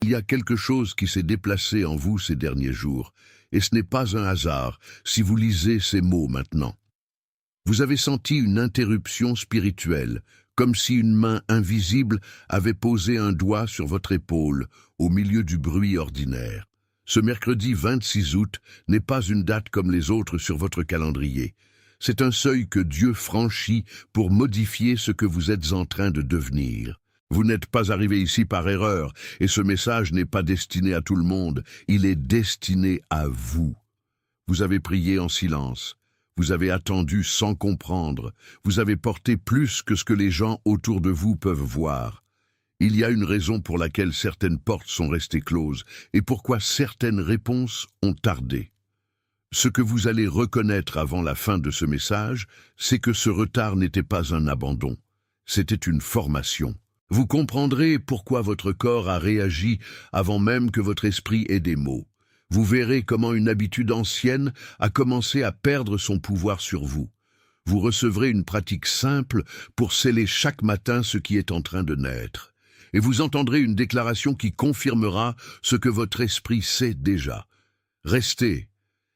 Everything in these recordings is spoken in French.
Il y a quelque chose qui s'est déplacé en vous ces derniers jours, et ce n'est pas un hasard si vous lisez ces mots maintenant. Vous avez senti une interruption spirituelle, comme si une main invisible avait posé un doigt sur votre épaule, au milieu du bruit ordinaire. Ce mercredi 26 août n'est pas une date comme les autres sur votre calendrier. C'est un seuil que Dieu franchit pour modifier ce que vous êtes en train de devenir. Vous n'êtes pas arrivé ici par erreur, et ce message n'est pas destiné à tout le monde, il est destiné à vous. Vous avez prié en silence, vous avez attendu sans comprendre, vous avez porté plus que ce que les gens autour de vous peuvent voir. Il y a une raison pour laquelle certaines portes sont restées closes, et pourquoi certaines réponses ont tardé. Ce que vous allez reconnaître avant la fin de ce message, c'est que ce retard n'était pas un abandon, c'était une formation. Vous comprendrez pourquoi votre corps a réagi avant même que votre esprit ait des mots. Vous verrez comment une habitude ancienne a commencé à perdre son pouvoir sur vous. Vous recevrez une pratique simple pour sceller chaque matin ce qui est en train de naître. Et vous entendrez une déclaration qui confirmera ce que votre esprit sait déjà. Restez,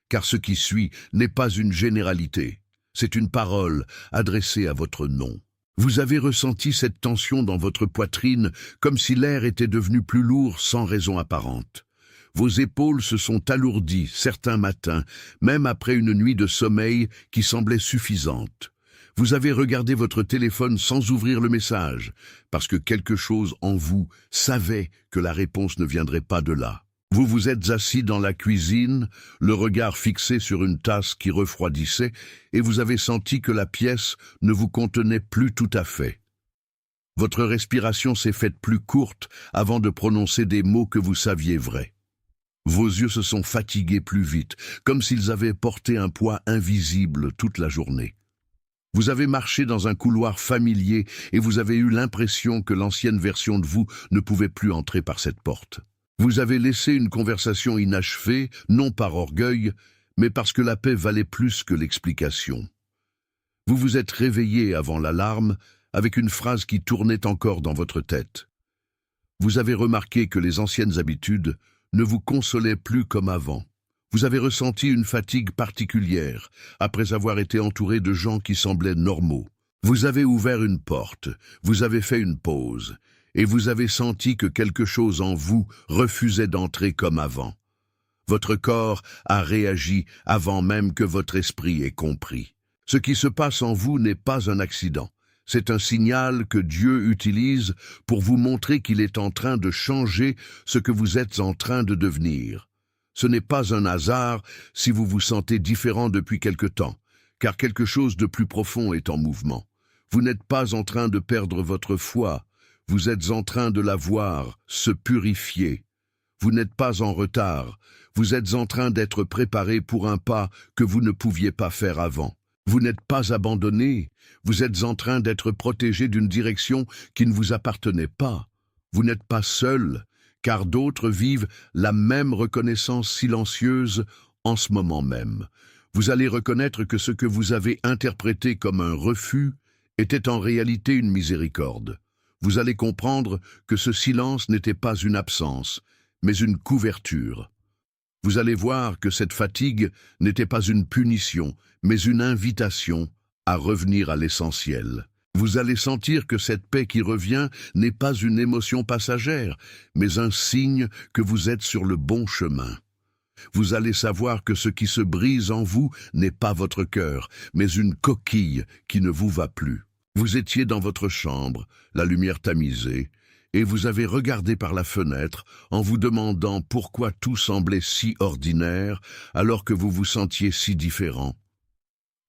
car ce qui suit n'est pas une généralité. C'est une parole adressée à votre nom. Vous avez ressenti cette tension dans votre poitrine comme si l'air était devenu plus lourd sans raison apparente. Vos épaules se sont alourdies certains matins, même après une nuit de sommeil qui semblait suffisante. Vous avez regardé votre téléphone sans ouvrir le message, parce que quelque chose en vous savait que la réponse ne viendrait pas de là. Vous vous êtes assis dans la cuisine, le regard fixé sur une tasse qui refroidissait, et vous avez senti que la pièce ne vous contenait plus tout à fait. Votre respiration s'est faite plus courte avant de prononcer des mots que vous saviez vrais. Vos yeux se sont fatigués plus vite, comme s'ils avaient porté un poids invisible toute la journée. Vous avez marché dans un couloir familier et vous avez eu l'impression que l'ancienne version de vous ne pouvait plus entrer par cette porte. Vous avez laissé une conversation inachevée, non par orgueil, mais parce que la paix valait plus que l'explication. Vous vous êtes réveillé avant l'alarme avec une phrase qui tournait encore dans votre tête. Vous avez remarqué que les anciennes habitudes ne vous consolaient plus comme avant. Vous avez ressenti une fatigue particulière après avoir été entouré de gens qui semblaient normaux. Vous avez ouvert une porte, vous avez fait une pause, et vous avez senti que quelque chose en vous refusait d'entrer comme avant. Votre corps a réagi avant même que votre esprit ait compris. Ce qui se passe en vous n'est pas un accident. C'est un signal que Dieu utilise pour vous montrer qu'il est en train de changer ce que vous êtes en train de devenir. Ce n'est pas un hasard si vous vous sentez différent depuis quelque temps, car quelque chose de plus profond est en mouvement. Vous n'êtes pas en train de perdre votre foi, vous êtes en train de la voir se purifier. Vous n'êtes pas en retard, vous êtes en train d'être préparé pour un pas que vous ne pouviez pas faire avant. Vous n'êtes pas abandonné, vous êtes en train d'être protégé d'une direction qui ne vous appartenait pas. Vous n'êtes pas seul, car d'autres vivent la même reconnaissance silencieuse en ce moment même. Vous allez reconnaître que ce que vous avez interprété comme un refus était en réalité une miséricorde. Vous allez comprendre que ce silence n'était pas une absence, mais une couverture. Vous allez voir que cette fatigue n'était pas une punition, mais une invitation à revenir à l'essentiel. Vous allez sentir que cette paix qui revient n'est pas une émotion passagère, mais un signe que vous êtes sur le bon chemin. Vous allez savoir que ce qui se brise en vous n'est pas votre cœur, mais une coquille qui ne vous va plus. Vous étiez dans votre chambre, la lumière tamisée, et vous avez regardé par la fenêtre en vous demandant pourquoi tout semblait si ordinaire alors que vous vous sentiez si différent.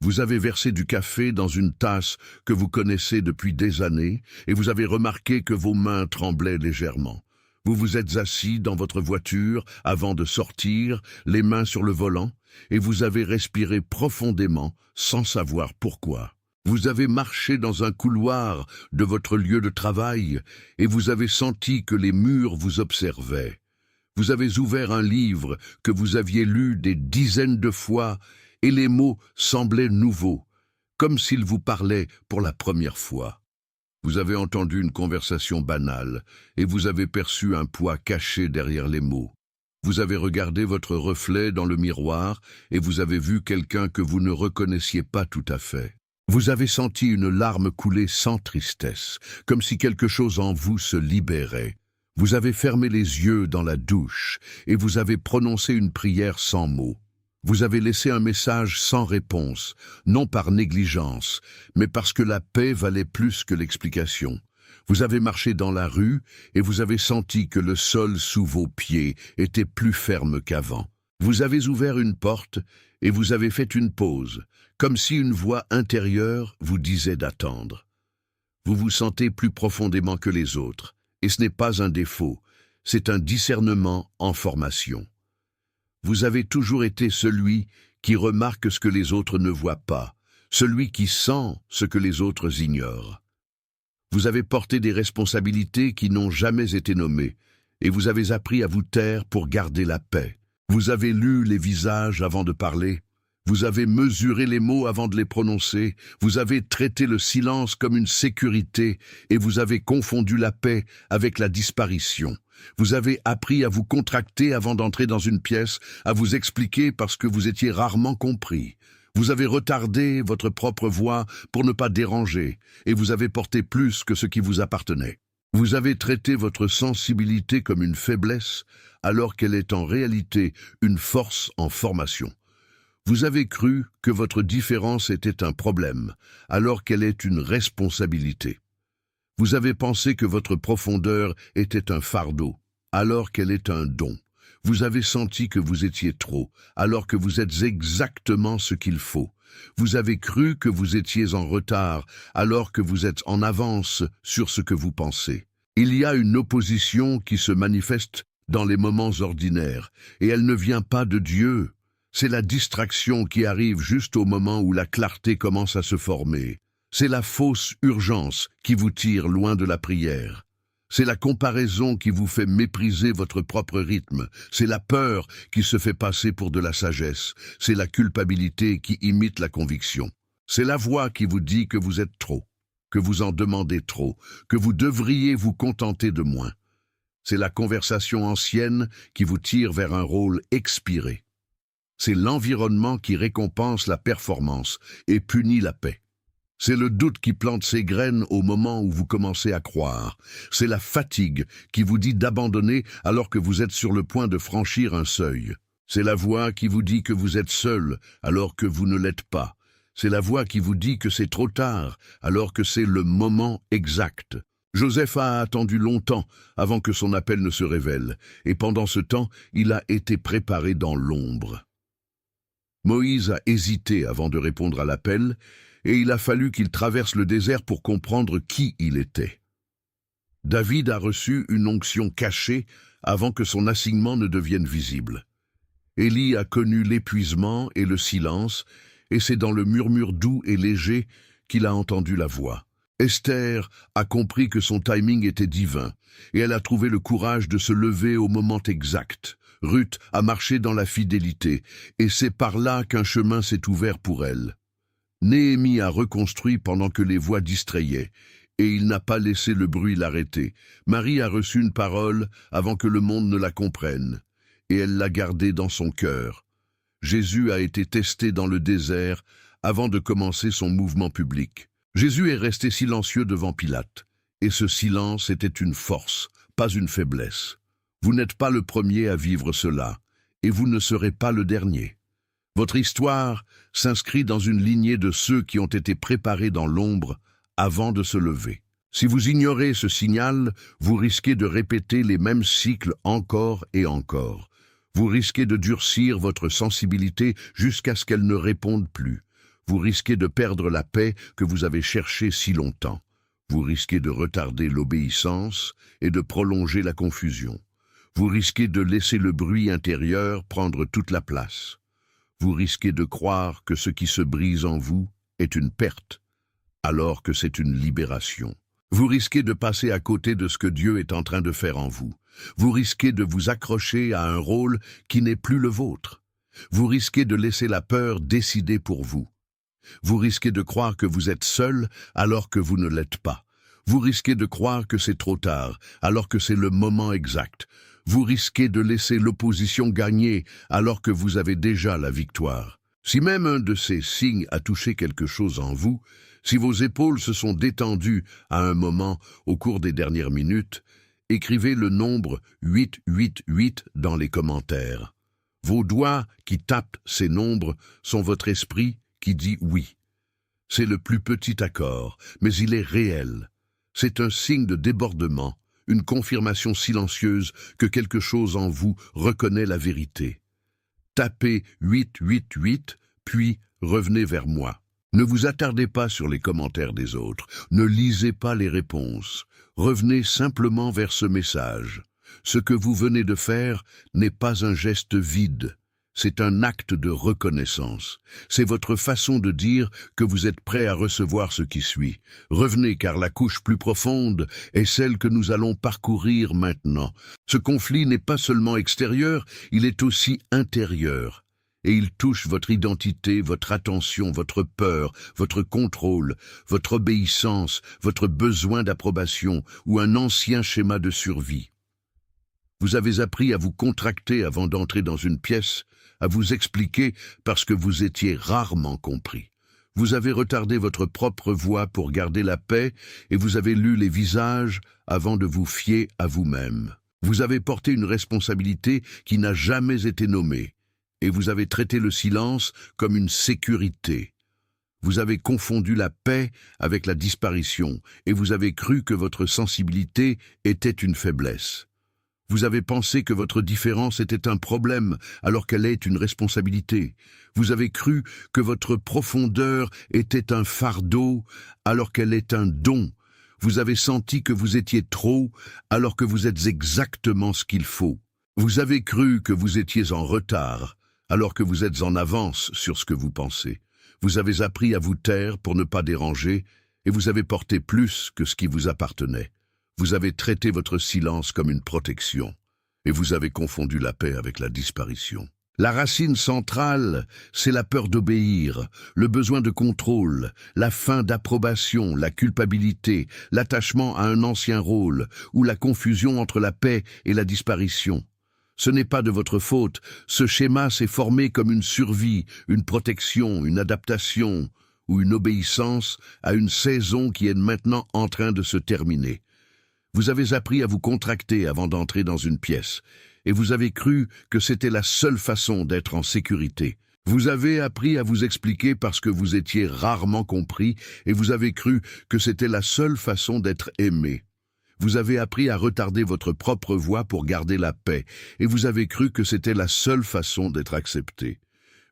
Vous avez versé du café dans une tasse que vous connaissez depuis des années et vous avez remarqué que vos mains tremblaient légèrement. Vous vous êtes assis dans votre voiture avant de sortir, les mains sur le volant, et vous avez respiré profondément sans savoir pourquoi. Vous avez marché dans un couloir de votre lieu de travail et vous avez senti que les murs vous observaient. Vous avez ouvert un livre que vous aviez lu des dizaines de fois et les mots semblaient nouveaux, comme s'ils vous parlaient pour la première fois. Vous avez entendu une conversation banale et vous avez perçu un poids caché derrière les mots. Vous avez regardé votre reflet dans le miroir et vous avez vu quelqu'un que vous ne reconnaissiez pas tout à fait. Vous avez senti une larme couler sans tristesse, comme si quelque chose en vous se libérait. Vous avez fermé les yeux dans la douche et vous avez prononcé une prière sans mots. Vous avez laissé un message sans réponse, non par négligence, mais parce que la paix valait plus que l'explication. Vous avez marché dans la rue et vous avez senti que le sol sous vos pieds était plus ferme qu'avant. Vous avez ouvert une porte et vous avez fait une pause, comme si une voix intérieure vous disait d'attendre. Vous vous sentez plus profondément que les autres, et ce n'est pas un défaut, c'est un discernement en formation. Vous avez toujours été celui qui remarque ce que les autres ne voient pas, celui qui sent ce que les autres ignorent. Vous avez porté des responsabilités qui n'ont jamais été nommées, et vous avez appris à vous taire pour garder la paix. Vous avez lu les visages avant de parler, vous avez mesuré les mots avant de les prononcer, vous avez traité le silence comme une sécurité, et vous avez confondu la paix avec la disparition. Vous avez appris à vous contracter avant d'entrer dans une pièce, à vous expliquer parce que vous étiez rarement compris. Vous avez retardé votre propre voix pour ne pas déranger, et vous avez porté plus que ce qui vous appartenait. Vous avez traité votre sensibilité comme une faiblesse, alors qu'elle est en réalité une force en formation. Vous avez cru que votre différence était un problème, alors qu'elle est une responsabilité. Vous avez pensé que votre profondeur était un fardeau, alors qu'elle est un don. Vous avez senti que vous étiez trop, alors que vous êtes exactement ce qu'il faut. Vous avez cru que vous étiez en retard, alors que vous êtes en avance sur ce que vous pensez. Il y a une opposition qui se manifeste dans les moments ordinaires, et elle ne vient pas de Dieu. C'est la distraction qui arrive juste au moment où la clarté commence à se former. C'est la fausse urgence qui vous tire loin de la prière. C'est la comparaison qui vous fait mépriser votre propre rythme. C'est la peur qui se fait passer pour de la sagesse. C'est la culpabilité qui imite la conviction. C'est la voix qui vous dit que vous êtes trop, que vous en demandez trop, que vous devriez vous contenter de moins. C'est la conversation ancienne qui vous tire vers un rôle expiré. C'est l'environnement qui récompense la performance et punit la paix. C'est le doute qui plante ses graines au moment où vous commencez à croire. C'est la fatigue qui vous dit d'abandonner alors que vous êtes sur le point de franchir un seuil. C'est la voix qui vous dit que vous êtes seul alors que vous ne l'êtes pas. C'est la voix qui vous dit que c'est trop tard alors que c'est le moment exact. Joseph a attendu longtemps avant que son appel ne se révèle, et pendant ce temps, il a été préparé dans l'ombre. Moïse a hésité avant de répondre à l'appel, et il a fallu qu'il traverse le désert pour comprendre qui il était. David a reçu une onction cachée avant que son assignement ne devienne visible. Élie a connu l'épuisement et le silence, et c'est dans le murmure doux et léger qu'il a entendu la voix. Esther a compris que son timing était divin, et elle a trouvé le courage de se lever au moment exact. Ruth a marché dans la fidélité, et c'est par là qu'un chemin s'est ouvert pour elle. Néhémie a reconstruit pendant que les voix distrayaient, et il n'a pas laissé le bruit l'arrêter. Marie a reçu une parole avant que le monde ne la comprenne, et elle l'a gardée dans son cœur. Jésus a été testé dans le désert avant de commencer son mouvement public. Jésus est resté silencieux devant Pilate, et ce silence était une force, pas une faiblesse. Vous n'êtes pas le premier à vivre cela, et vous ne serez pas le dernier. Votre histoire s'inscrit dans une lignée de ceux qui ont été préparés dans l'ombre avant de se lever. Si vous ignorez ce signal, vous risquez de répéter les mêmes cycles encore et encore. Vous risquez de durcir votre sensibilité jusqu'à ce qu'elle ne réponde plus. Vous risquez de perdre la paix que vous avez cherchée si longtemps. Vous risquez de retarder l'obéissance et de prolonger la confusion. Vous risquez de laisser le bruit intérieur prendre toute la place. Vous risquez de croire que ce qui se brise en vous est une perte, alors que c'est une libération. Vous risquez de passer à côté de ce que Dieu est en train de faire en vous. Vous risquez de vous accrocher à un rôle qui n'est plus le vôtre. Vous risquez de laisser la peur décider pour vous. Vous risquez de croire que vous êtes seul alors que vous ne l'êtes pas. Vous risquez de croire que c'est trop tard, alors que c'est le moment exact. Vous risquez de laisser l'opposition gagner, alors que vous avez déjà la victoire. Si même un de ces signes a touché quelque chose en vous, si vos épaules se sont détendues à un moment au cours des dernières minutes, écrivez le nombre 888 dans les commentaires. Vos doigts qui tapent ces nombres sont votre esprit qui dit oui. C'est le plus petit accord, mais il est réel. C'est un signe de débordement, une confirmation silencieuse que quelque chose en vous reconnaît la vérité. Tapez 888, puis revenez vers moi. Ne vous attardez pas sur les commentaires des autres, ne lisez pas les réponses. Revenez simplement vers ce message. Ce que vous venez de faire n'est pas un geste vide, c'est un acte de reconnaissance. C'est votre façon de dire que vous êtes prêt à recevoir ce qui suit. Revenez car la couche plus profonde est celle que nous allons parcourir maintenant. Ce conflit n'est pas seulement extérieur, il est aussi intérieur. Et il touche votre identité, votre attention, votre peur, votre contrôle, votre obéissance, votre besoin d'approbation ou un ancien schéma de survie. Vous avez appris à vous contracter avant d'entrer dans une pièce, à vous expliquer parce que vous étiez rarement compris. Vous avez retardé votre propre voix pour garder la paix et vous avez lu les visages avant de vous fier à vous-même. Vous avez porté une responsabilité qui n'a jamais été nommée. Et vous avez traité le silence comme une sécurité. Vous avez confondu la paix avec la disparition, et vous avez cru que votre sensibilité était une faiblesse. Vous avez pensé que votre différence était un problème, alors qu'elle est une responsabilité. Vous avez cru que votre profondeur était un fardeau, alors qu'elle est un don. Vous avez senti que vous étiez trop, alors que vous êtes exactement ce qu'il faut. Vous avez cru que vous étiez en retard, alors que vous êtes en avance sur ce que vous pensez. Vous avez appris à vous taire pour ne pas déranger, et vous avez porté plus que ce qui vous appartenait. Vous avez traité votre silence comme une protection, et vous avez confondu la paix avec la disparition. La racine centrale, c'est la peur d'obéir, le besoin de contrôle, la faim d'approbation, la culpabilité, l'attachement à un ancien rôle, ou la confusion entre la paix et la disparition. Ce n'est pas de votre faute, ce schéma s'est formé comme une survie, une protection, une adaptation ou une obéissance à une saison qui est maintenant en train de se terminer. Vous avez appris à vous contracter avant d'entrer dans une pièce, et vous avez cru que c'était la seule façon d'être en sécurité. Vous avez appris à vous expliquer parce que vous étiez rarement compris, et vous avez cru que c'était la seule façon d'être aimé. Vous avez appris à retarder votre propre voix pour garder la paix, et vous avez cru que c'était la seule façon d'être accepté.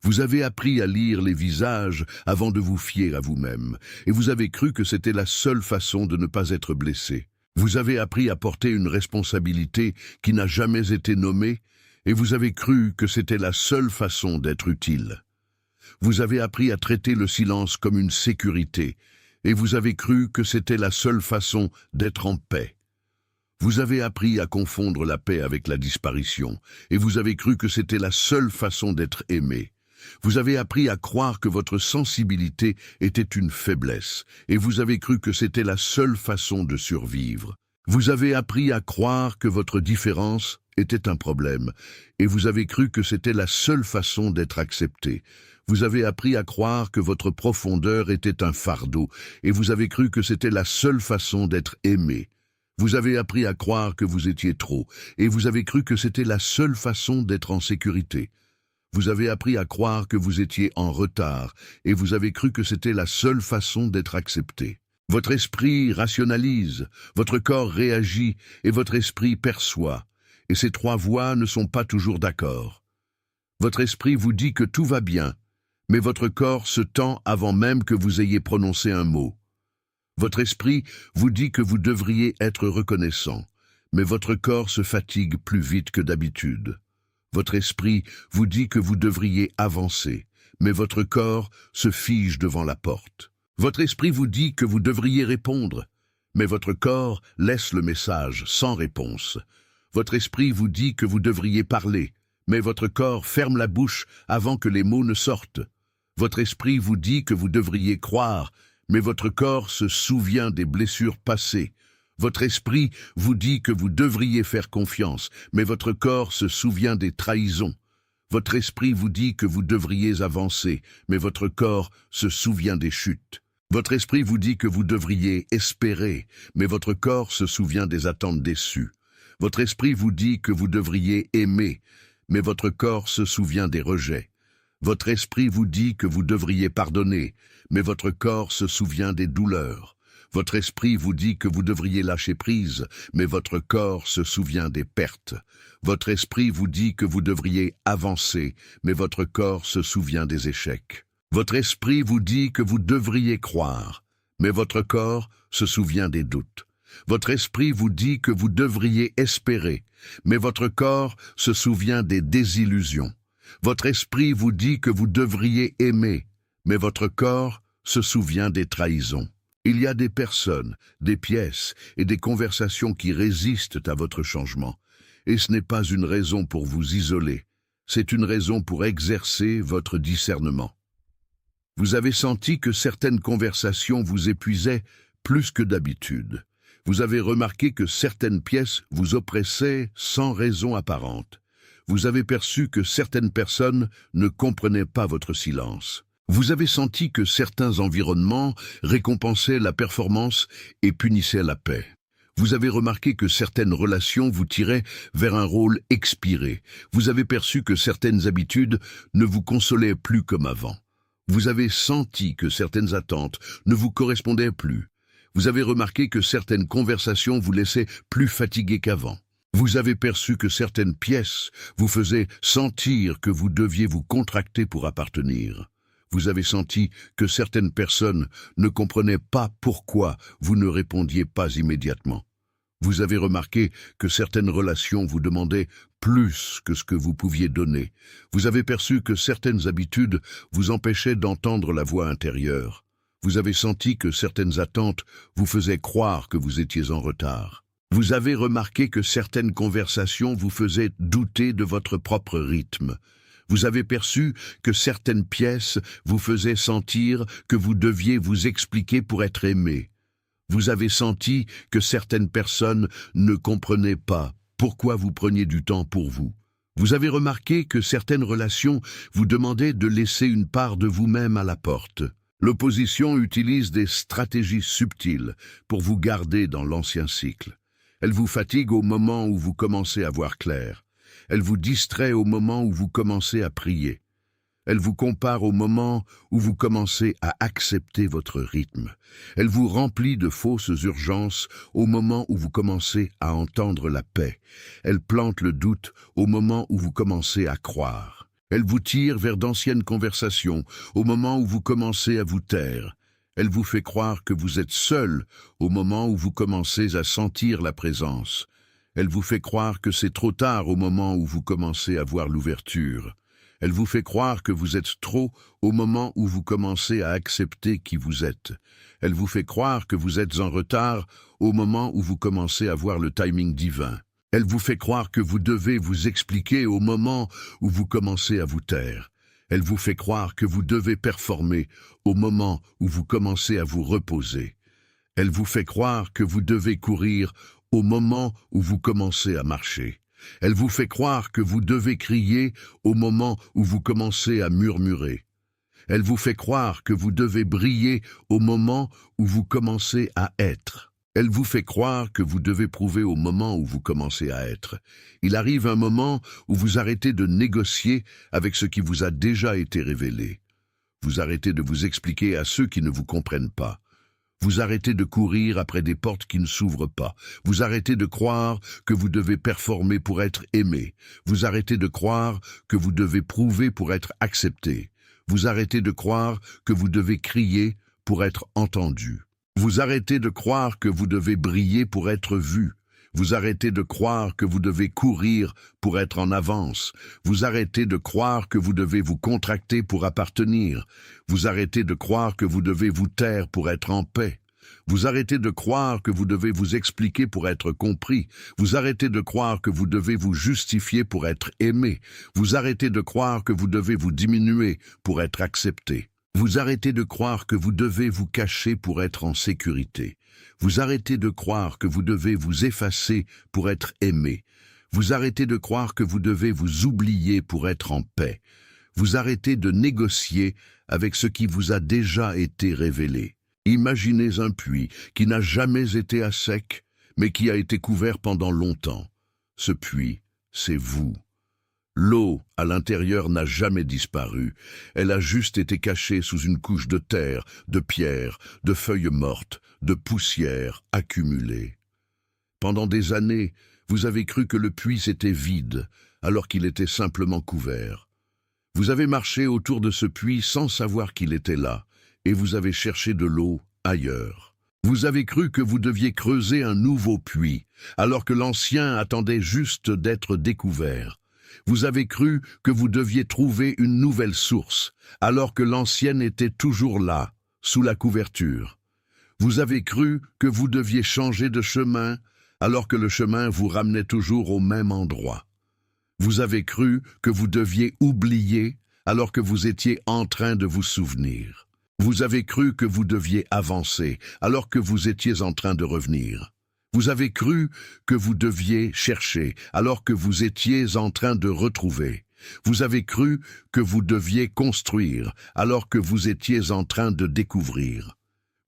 Vous avez appris à lire les visages avant de vous fier à vous-même, et vous avez cru que c'était la seule façon de ne pas être blessé. Vous avez appris à porter une responsabilité qui n'a jamais été nommée, et vous avez cru que c'était la seule façon d'être utile. Vous avez appris à traiter le silence comme une sécurité, et vous avez cru que c'était la seule façon d'être en paix. Vous avez appris à confondre la paix avec la disparition, et vous avez cru que c'était la seule façon d'être aimé. Vous avez appris à croire que votre sensibilité était une faiblesse, et vous avez cru que c'était la seule façon de survivre. Vous avez appris à croire que votre différence était un problème, et vous avez cru que c'était la seule façon d'être accepté. Vous avez appris à croire que votre profondeur était un fardeau, et vous avez cru que c'était la seule façon d'être aimé. Vous avez appris à croire que vous étiez trop, et vous avez cru que c'était la seule façon d'être en sécurité. Vous avez appris à croire que vous étiez en retard, et vous avez cru que c'était la seule façon d'être accepté. Votre esprit rationalise, votre corps réagit, et votre esprit perçoit, et ces trois voix ne sont pas toujours d'accord. Votre esprit vous dit que tout va bien, mais votre corps se tend avant même que vous ayez prononcé un mot. Votre esprit vous dit que vous devriez être reconnaissant, mais votre corps se fatigue plus vite que d'habitude. Votre esprit vous dit que vous devriez avancer, mais votre corps se fige devant la porte. Votre esprit vous dit que vous devriez répondre, mais votre corps laisse le message sans réponse. Votre esprit vous dit que vous devriez parler, mais votre corps ferme la bouche avant que les mots ne sortent. Votre esprit vous dit que vous devriez croire, mais votre corps se souvient des blessures passées. Votre esprit vous dit que vous devriez faire confiance, mais votre corps se souvient des trahisons. Votre esprit vous dit que vous devriez avancer, mais votre corps se souvient des chutes. Votre esprit vous dit que vous devriez espérer, mais votre corps se souvient des attentes déçues. Votre esprit vous dit que vous devriez aimer, mais votre corps se souvient des rejets. Votre esprit vous dit que vous devriez pardonner, mais votre corps se souvient des douleurs. Votre esprit vous dit que vous devriez lâcher prise, mais votre corps se souvient des pertes. Votre esprit vous dit que vous devriez avancer, mais votre corps se souvient des échecs. Votre esprit vous dit que vous devriez croire, mais votre corps se souvient des doutes. Votre esprit vous dit que vous devriez espérer, mais votre corps se souvient des désillusions. Votre esprit vous dit que vous devriez aimer, mais votre corps se souvient des trahisons. Il y a des personnes, des pièces et des conversations qui résistent à votre changement. Et ce n'est pas une raison pour vous isoler, c'est une raison pour exercer votre discernement. Vous avez senti que certaines conversations vous épuisaient plus que d'habitude. Vous avez remarqué que certaines pièces vous oppressaient sans raison apparente. Vous avez perçu que certaines personnes ne comprenaient pas votre silence. Vous avez senti que certains environnements récompensaient la performance et punissaient la paix. Vous avez remarqué que certaines relations vous tiraient vers un rôle expiré. Vous avez perçu que certaines habitudes ne vous consolaient plus comme avant. Vous avez senti que certaines attentes ne vous correspondaient plus. Vous avez remarqué que certaines conversations vous laissaient plus fatigué qu'avant. Vous avez perçu que certaines pièces vous faisaient sentir que vous deviez vous contracter pour appartenir. Vous avez senti que certaines personnes ne comprenaient pas pourquoi vous ne répondiez pas immédiatement. Vous avez remarqué que certaines relations vous demandaient plus que ce que vous pouviez donner. Vous avez perçu que certaines habitudes vous empêchaient d'entendre la voix intérieure. Vous avez senti que certaines attentes vous faisaient croire que vous étiez en retard. Vous avez remarqué que certaines conversations vous faisaient douter de votre propre rythme. Vous avez perçu que certaines pièces vous faisaient sentir que vous deviez vous expliquer pour être aimé. Vous avez senti que certaines personnes ne comprenaient pas pourquoi vous preniez du temps pour vous. Vous avez remarqué que certaines relations vous demandaient de laisser une part de vous-même à la porte. L'opposition utilise des stratégies subtiles pour vous garder dans l'ancien cycle. Elle vous fatigue au moment où vous commencez à voir clair. Elle vous distrait au moment où vous commencez à prier. Elle vous compare au moment où vous commencez à accepter votre rythme. Elle vous remplit de fausses urgences au moment où vous commencez à entendre la paix. Elle plante le doute au moment où vous commencez à croire. Elle vous tire vers d'anciennes conversations au moment où vous commencez à vous taire. Elle vous fait croire que vous êtes seul au moment où vous commencez à sentir la présence. Elle vous fait croire que c'est trop tard au moment où vous commencez à voir l'ouverture. Elle vous fait croire que vous êtes trop au moment où vous commencez à accepter qui vous êtes. Elle vous fait croire que vous êtes en retard au moment où vous commencez à voir le timing divin. Elle vous fait croire que vous devez vous expliquer au moment où vous commencez à vous taire. Elle vous fait croire que vous devez performer au moment où vous commencez à vous reposer. Elle vous fait croire que vous devez courir au moment où vous commencez à marcher. Elle vous fait croire que vous devez crier au moment où vous commencez à murmurer. Elle vous fait croire que vous devez briller au moment où vous commencez à être. Elle vous fait croire que vous devez prouver au moment où vous commencez à être. Il arrive un moment où vous arrêtez de négocier avec ce qui vous a déjà été révélé. Vous arrêtez de vous expliquer à ceux qui ne vous comprennent pas. Vous arrêtez de courir après des portes qui ne s'ouvrent pas. Vous arrêtez de croire que vous devez performer pour être aimé. Vous arrêtez de croire que vous devez prouver pour être accepté. Vous arrêtez de croire que vous devez crier pour être entendu. Vous arrêtez de croire que vous devez briller pour être vu. Vous arrêtez de croire que vous devez courir pour être en avance. Vous arrêtez de croire que vous devez vous contracter pour appartenir. Vous arrêtez de croire que vous devez vous taire pour être en paix. Vous arrêtez de croire que vous devez vous expliquer pour être compris. Vous arrêtez de croire que vous devez vous justifier pour être aimé. Vous arrêtez de croire que vous devez vous diminuer pour être accepté. Vous arrêtez de croire que vous devez vous cacher pour être en sécurité. Vous arrêtez de croire que vous devez vous effacer pour être aimé. Vous arrêtez de croire que vous devez vous oublier pour être en paix. Vous arrêtez de négocier avec ce qui vous a déjà été révélé. Imaginez un puits qui n'a jamais été à sec, mais qui a été couvert pendant longtemps. Ce puits, c'est vous. L'eau, à l'intérieur, n'a jamais disparu. Elle a juste été cachée sous une couche de terre, de pierres, de feuilles mortes, de poussière accumulée. Pendant des années, vous avez cru que le puits était vide, alors qu'il était simplement couvert. Vous avez marché autour de ce puits sans savoir qu'il était là, et vous avez cherché de l'eau ailleurs. Vous avez cru que vous deviez creuser un nouveau puits, alors que l'ancien attendait juste d'être découvert. Vous avez cru que vous deviez trouver une nouvelle source, alors que l'ancienne était toujours là, sous la couverture. Vous avez cru que vous deviez changer de chemin, alors que le chemin vous ramenait toujours au même endroit. Vous avez cru que vous deviez oublier, alors que vous étiez en train de vous souvenir. Vous avez cru que vous deviez avancer, alors que vous étiez en train de revenir. Vous avez cru que vous deviez chercher, alors que vous étiez en train de retrouver. Vous avez cru que vous deviez construire, alors que vous étiez en train de découvrir.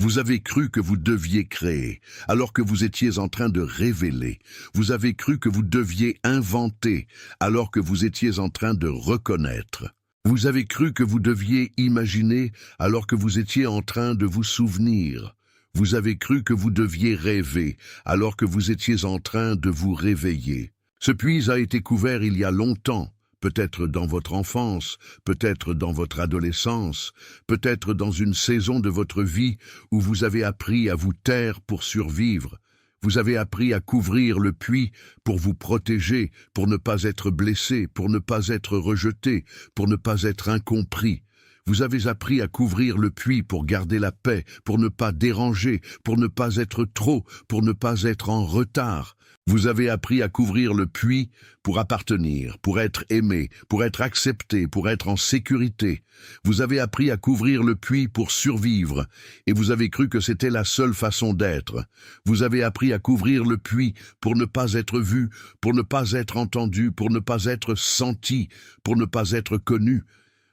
Vous avez cru que vous deviez créer, alors que vous étiez en train de révéler. Vous avez cru que vous deviez inventer, alors que vous étiez en train de reconnaître. Vous avez cru que vous deviez imaginer, alors que vous étiez en train de vous souvenir. Vous avez cru que vous deviez rêver, alors que vous étiez en train de vous réveiller. Ce puits a été couvert il y a longtemps, peut-être dans votre enfance, peut-être dans votre adolescence, peut-être dans une saison de votre vie où vous avez appris à vous taire pour survivre. Vous avez appris à couvrir le puits pour vous protéger, pour ne pas être blessé, pour ne pas être rejeté, pour ne pas être incompris. Vous avez appris à couvrir le puits pour garder la paix, pour ne pas déranger, pour ne pas être trop, pour ne pas être en retard. Vous avez appris à couvrir le puits pour appartenir, pour être aimé, pour être accepté, pour être en sécurité. Vous avez appris à couvrir le puits pour survivre, et vous avez cru que c'était la seule façon d'être. Vous avez appris à couvrir le puits pour ne pas être vu, pour ne pas être entendu, pour ne pas être senti, pour ne pas être connu.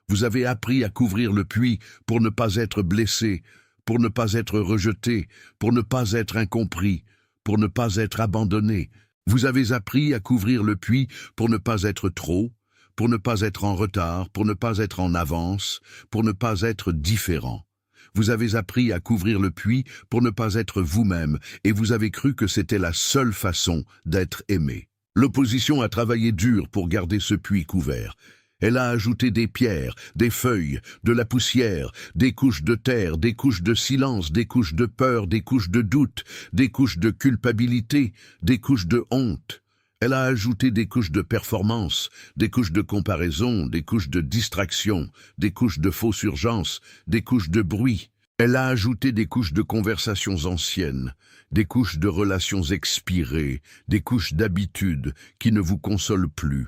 Vous avez appris à couvrir le puits pour ne pas être blessé, pour ne pas être rejeté, pour ne pas être incompris, pour ne pas être abandonné. Vous avez appris à couvrir le puits pour ne pas être trop, pour ne pas être en retard, pour ne pas être en avance, pour ne pas être différent. Vous avez appris à couvrir le puits pour ne pas être vous-même, et vous avez cru que c'était la seule façon d'être aimé. L'opposition a travaillé dur pour garder ce puits couvert. Elle a ajouté des pierres, des feuilles, de la poussière, des couches de terre, des couches de silence, des couches de peur, des couches de doute, des couches de culpabilité, des couches de honte. Elle a ajouté des couches de performance, des couches de comparaison, des couches de distraction, des couches de fausse urgence, des couches de bruit. Elle a ajouté des couches de conversations anciennes, des couches de relations expirées, des couches d'habitudes qui ne vous consolent plus.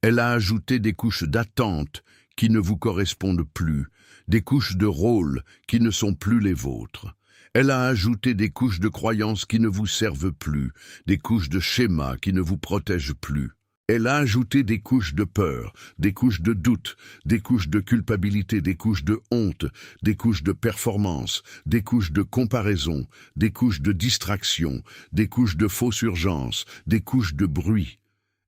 Elle a ajouté des couches d'attente qui ne vous correspondent plus, des couches de rôles qui ne sont plus les vôtres. Elle a ajouté des couches de croyances qui ne vous servent plus, des couches de schémas qui ne vous protègent plus. Elle a ajouté des couches de peur, des couches de doute, des couches de culpabilité, des couches de honte, des couches de performance, des couches de comparaison, des couches de distraction, des couches de fausse urgence, des couches de bruit.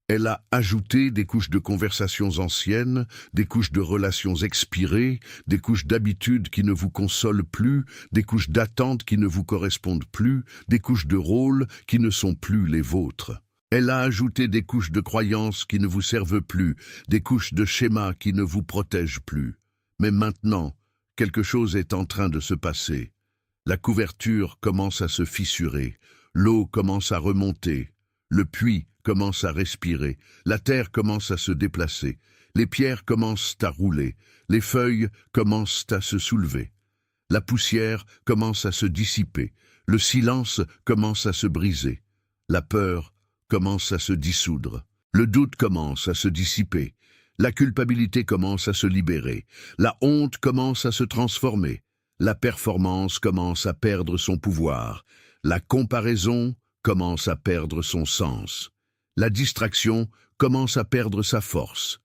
Elle a ajouté des couches de conversations anciennes, des couches de relations expirées, des couches d'habitudes qui ne vous consolent plus, des couches d'attentes qui ne vous correspondent plus, des couches de rôles qui ne sont plus les vôtres. Elle a ajouté des couches de croyances qui ne vous servent plus, des couches de schémas qui ne vous protègent plus. Mais maintenant, quelque chose est en train de se passer. La couverture commence à se fissurer, l'eau commence à remonter, le puits commence à respirer, la terre commence à se déplacer, les pierres commencent à rouler, les feuilles commencent à se soulever. La poussière commence à se dissiper, le silence commence à se briser, la peur commence à se dissoudre, le doute commence à se dissiper, La culpabilité commence à se libérer. La honte commence à se transformer. La performance commence à perdre son pouvoir. La comparaison commence à perdre son sens. La distraction commence à perdre sa force.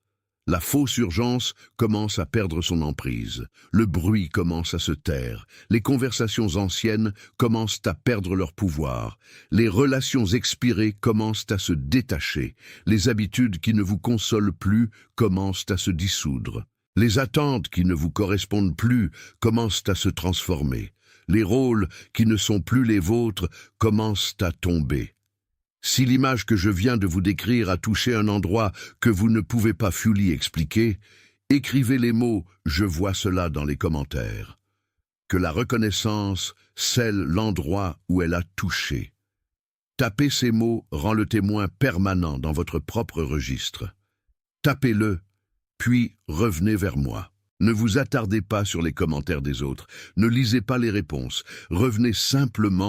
La fausse urgence commence à perdre son emprise. Le bruit commence à se taire. Les conversations anciennes commencent à perdre leur pouvoir. Les relations expirées commencent à se détacher. Les habitudes qui ne vous consolent plus commencent à se dissoudre. Les attentes qui ne vous correspondent plus commencent à se transformer. Les rôles qui ne sont plus les vôtres commencent à tomber. Si l'image que je viens de vous décrire a touché un endroit que vous ne pouvez pas fully expliquer, écrivez les mots « Je vois cela » dans les commentaires. Que la reconnaissance scelle l'endroit où elle a touché. Taper ces mots rend le témoin permanent dans votre propre registre. Tapez-le, puis revenez vers moi. Ne vous attardez pas sur les commentaires des autres, ne lisez pas les réponses, revenez simplement